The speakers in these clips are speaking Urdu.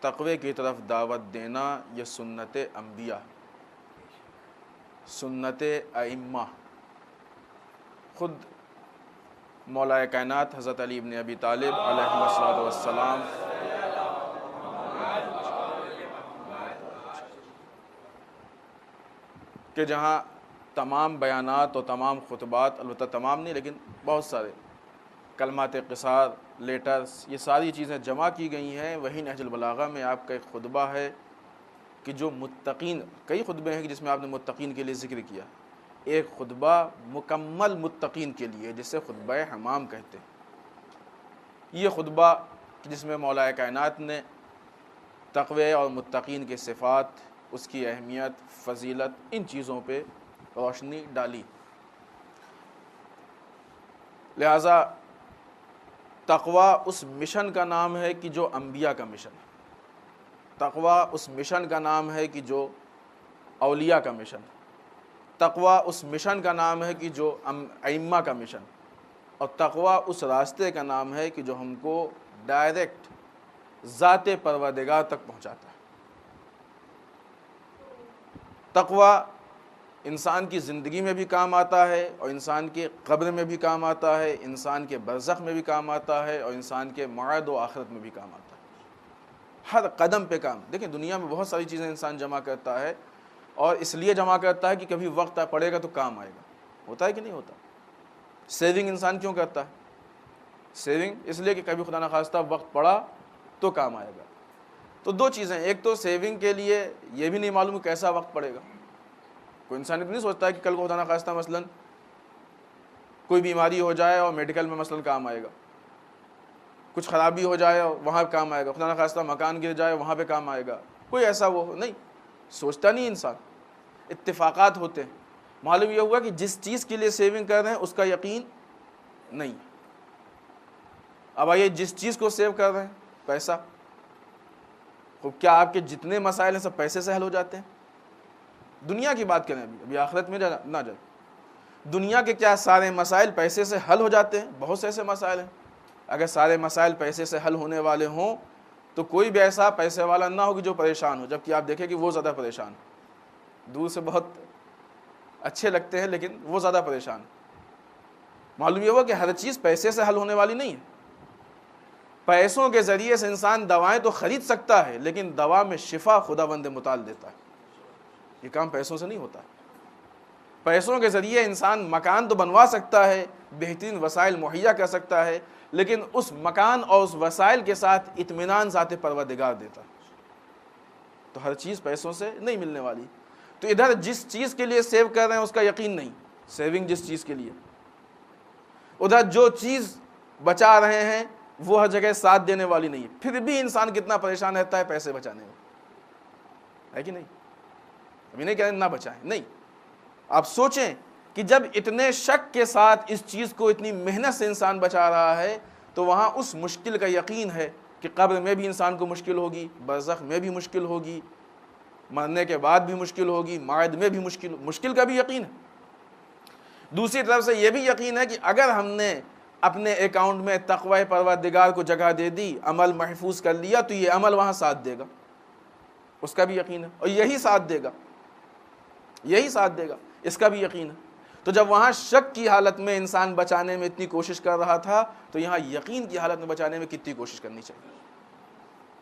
تقوی کی طرف دعوت دینا یہ سنت انبیاء، سنت ائمہ. خود مولا کائنات حضرت علی ابن ابی طالب علیہ الصلوۃ والسلام کہ جہاں تمام بیانات اور تمام خطبات، البتہ تمام نہیں لیکن بہت سارے کلمات قصار، لیٹرز، یہ ساری چیزیں جمع کی گئی ہیں. وہی نہج البلاغہ میں آپ کا ایک خطبہ ہے کہ جو متقین، کئی خطبے ہیں جس میں آپ نے متقین کے لیے ذکر کیا، ایک خطبہ مکمل متقین کے لیے جسے خطبہ حمام کہتے ہیں. یہ خطبہ جس میں مولا کائنات نے تقوی اور متقین کے صفات، اس کی اہمیت، فضیلت، ان چیزوں پہ روشنی ڈالی. لہٰذا تقوی اس مشن کا نام ہے کہ جو انبیاء کا مشن ہے. تقوی اس مشن کا نام ہے کہ جو اولیاء کا مشن ہے. تقوی اس مشن کا نام ہے کہ جو ائمہ کا مشن. اور تقوی اس راستے کا نام ہے کہ جو ہم کو ڈائریکٹ ذات پروردگار تک پہنچاتا ہے. تقوی انسان کی زندگی میں بھی کام آتا ہے، اور انسان کے قبر میں بھی کام آتا ہے، انسان کے برزخ میں بھی کام آتا ہے، اور انسان کے معاد و آخرت میں بھی کام آتا ہے. ہر قدم پہ کام. دیکھیں دنیا میں بہت ساری چیزیں انسان جمع کرتا ہے، اور اس لیے جمع کرتا ہے کہ کبھی وقت پڑے گا تو کام آئے گا. ہوتا ہے کہ نہیں ہوتا؟ سیونگ انسان کیوں کرتا ہے؟ سیونگ اس لیے کہ کبھی خدا نخواستہ وقت پڑا تو کام آئے گا. تو دو چیزیں، ایک تو سیونگ کے لیے یہ بھی نہیں معلوم کیسا وقت پڑے گا. کوئی انسان نہیں سوچتا ہے کہ کل کو خدا نخواستہ مثلاً کوئی بیماری ہو جائے اور میڈیکل میں مثلاً کام آئے گا، کچھ خرابی ہو جائے اور وہاں پہ کام آئے گا، خدا نخواستہ مکان گر جائے وہاں پہ کام آئے گا. کوئی ایسا وہ نہیں سوچتا نہیں انسان. اتفاقات ہوتے ہیں. معلوم یہ ہوا کہ جس چیز کے لیے سیونگ کر رہے ہیں اس کا یقین نہیں. اب آئیے جس چیز کو سیو کر رہے ہیں، پیسہ، کیا آپ کے جتنے مسائل ہیں سب پیسے سے حل ہو جاتے ہیں؟ دنیا کی بات کریں، ابھی آخرت میں نہ جائیں. دنیا کے کیا سارے مسائل پیسے سے حل ہو جاتے ہیں؟ بہت سے ایسے مسائل ہیں. اگر سارے مسائل پیسے سے حل ہونے والے ہوں تو کوئی بھی ایسا پیسے والا نہ ہوگی جو پریشان ہو، جبکہ آپ دیکھیں کہ وہ زیادہ پریشان ہے. دور سے بہت اچھے لگتے ہیں لیکن وہ زیادہ پریشان ہے. معلوم یہ ہوا کہ ہر چیز پیسے سے حل ہونے والی نہیں ہے. پیسوں کے ذریعے سے انسان دوائیں تو خرید سکتا ہے، لیکن دوا میں شفا خدا بند متعال دیتا ہے. یہ کام پیسوں سے نہیں ہوتا. پیسوں کے ذریعے انسان مکان تو بنوا سکتا ہے، بہترین وسائل مہیا کر سکتا ہے، لیکن اس مکان اور اس وسائل کے ساتھ اطمینان ذات پروردگار دیتا ہے. تو ہر چیز پیسوں سے نہیں ملنے والی. تو ادھر جس چیز کے لیے سیو کر رہے ہیں اس کا یقین نہیں، سیونگ جس چیز کے لیے، ادھر جو چیز بچا رہے ہیں وہ ہر جگہ ساتھ دینے والی نہیں ہے. پھر بھی انسان کتنا پریشان رہتا ہے پیسے بچانے میں، ہے کہ نہیں؟ ابھی نہیں کہہ رہے نہ بچائیں، نہیں. آپ سوچیں کہ جب اتنے شک کے ساتھ اس چیز کو اتنی محنت سے انسان بچا رہا ہے تو وہاں اس مشکل کا یقین ہے کہ قبر میں بھی انسان کو مشکل ہوگی، برزخ میں بھی مشکل ہوگی، مرنے کے بعد بھی مشکل ہوگی، معاد میں بھی مشکل کا بھی یقین ہے. دوسری طرف سے یہ بھی یقین ہے کہ اگر ہم نے اپنے اکاؤنٹ میں تقوی پروردگار کو جگہ دے دی، عمل محفوظ کر لیا، تو یہ عمل وہاں ساتھ دے گا. اس کا بھی یقین ہے، اور یہی ساتھ دے گا، یہی ساتھ دے گا، اس کا بھی یقین ہے. تو جب وہاں شک کی حالت میں انسان بچانے میں اتنی کوشش کر رہا تھا تو یہاں یقین کی حالت میں بچانے میں کتنی کوشش کرنی چاہیے.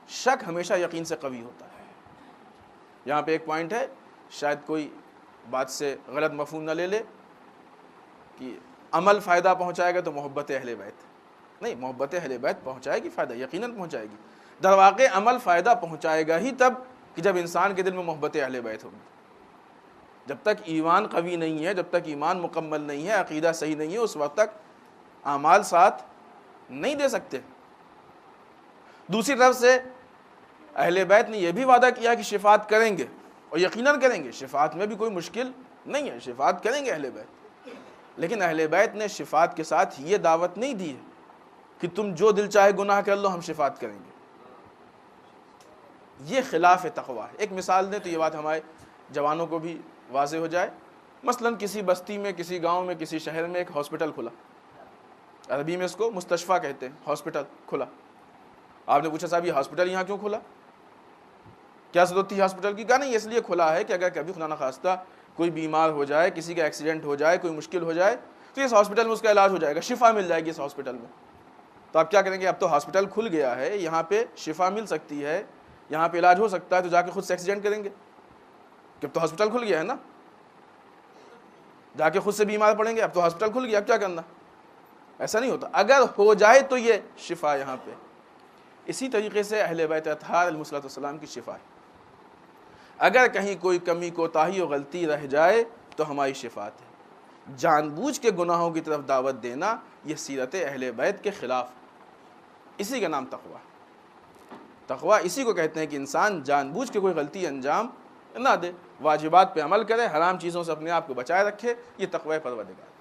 شک ہمیشہ یقین سے قوی ہوتا ہے. یہاں پہ ایک پوائنٹ ہے، شاید کوئی بات سے غلط مفہوم نہ لے لے کہ عمل فائدہ پہنچائے گا تو محبت اہل بیت. نہیں، محبت اہل بیت پہنچائے گی فائدہ، یقیناً پہنچائے گی. در واقع عمل فائدہ پہنچائے گا ہی تب کہ جب انسان کے دل میں محبت اہل بیت ہوگی. جب تک ایمان قوی نہیں ہے، جب تک ایمان مکمل نہیں ہے، عقیدہ صحیح نہیں ہے، اس وقت تک اعمال ساتھ نہیں دے سکتے. دوسری طرف سے اہل بیت نے یہ بھی وعدہ کیا کہ شفاعت کریں گے، اور یقیناً کریں گے. شفاعت میں بھی کوئی مشکل نہیں ہے، شفاعت کریں گے اہل بیت. لیکن اہل بیت نے شفاعت کے ساتھ یہ دعوت نہیں دی ہے کہ تم جو دل چاہے گناہ کر لو، ہم شفاعت کریں گے. یہ خلاف تقوی ہے. ایک مثال دیں تو یہ بات ہمارے جوانوں کو بھی واضح ہو جائے. مثلاً کسی بستی میں، کسی گاؤں میں، کسی شہر میں ایک ہاسپٹل کھلا، عربی میں اس کو مستشفیٰ کہتے ہیں، ہاسپٹل کھلا. آپ نے پوچھا صاحب یہ ہاسپٹل یہاں کیوں کھلا؟ کیا ضرورت تھی ہاسپٹل کی؟ کہا نہیں، اس لیے کھلا ہے کہ اگر کبھی خدا نخواستہ کوئی بیمار ہو جائے، کسی کا ایکسیڈنٹ ہو جائے، کوئی مشکل ہو جائے، تو اس ہاسپٹل میں اس کا علاج ہو جائے گا، شفا مل جائے گی اس ہاسپٹل میں۔ تو آپ کیا کریں گے؟ اب تو ہاسپٹل کھل گیا ہے، یہاں پہ شفا مل سکتی ہے، یہاں پہ علاج ہو سکتا ہے، تو جا کے خود سے ایکسیڈنٹ کریں گے کہ اب تو ہاسپٹل کھل گیا ہے نا، جا کے خود سے بیمار پڑیں گے، اب تو ہاسپٹل کھل گیا، اب کیا کرنا؟ ایسا نہیں ہوتا، اگر ہو جائے تو یہ شفا یہاں پہ۔ اسی طریقے سے اہل بیت اطہار علیہ السلام کی شفا ہے، اگر کہیں کوئی کمی کوتاہی اور غلطی رہ جائے تو ہماری شفاعت ہے۔ جان بوجھ کے گناہوں کی طرف دعوت دینا یہ سیرت اہل بیت کے خلاف، اسی کا نام تقویٰ۔ تقویٰ اسی کو کہتے ہیں کہ انسان جان بوجھ کے کوئی غلطی انجام نہ دے، واجبات پہ عمل کرے، حرام چیزوں سے اپنے آپ کو بچائے رکھے، یہ تقویٰ پروردگار۔